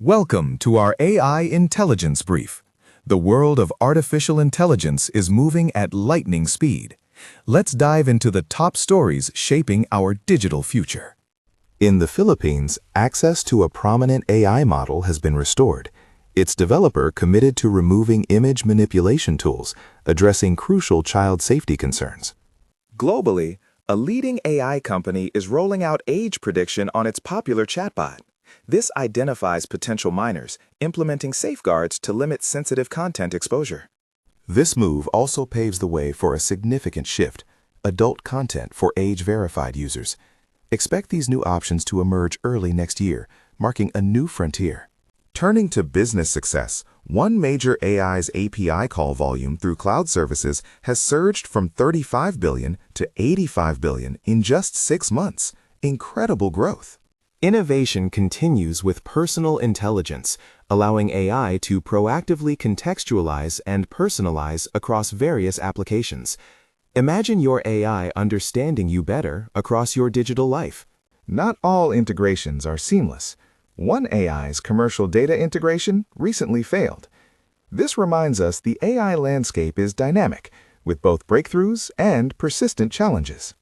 Welcome to our AI Intelligence Brief. The world of artificial intelligence is moving at lightning speed. Let's dive into the top stories shaping our digital future. In the Philippines, access to a prominent AI model has been restored. Its developer committed to removing image manipulation tools, addressing crucial child safety concerns. Globally, a leading AI company is rolling out age prediction on its popular chatbot. This identifies potential minors, implementing safeguards to limit sensitive content exposure. This move also paves the way for a significant shift: adult content for age-verified users. Expect these new options to emerge early next year, marking a new frontier. Turning to business success, one major AI's API call volume through cloud services has surged from 35 billion to 85 billion in just 6 months. Incredible growth. Innovation continues with personal intelligence, allowing AI to proactively contextualize and personalize across various applications. Imagine your AI understanding you better across your digital life. Not all integrations are seamless. One AI's commercial data integration recently failed. This reminds us the AI landscape is dynamic, with both breakthroughs and persistent challenges.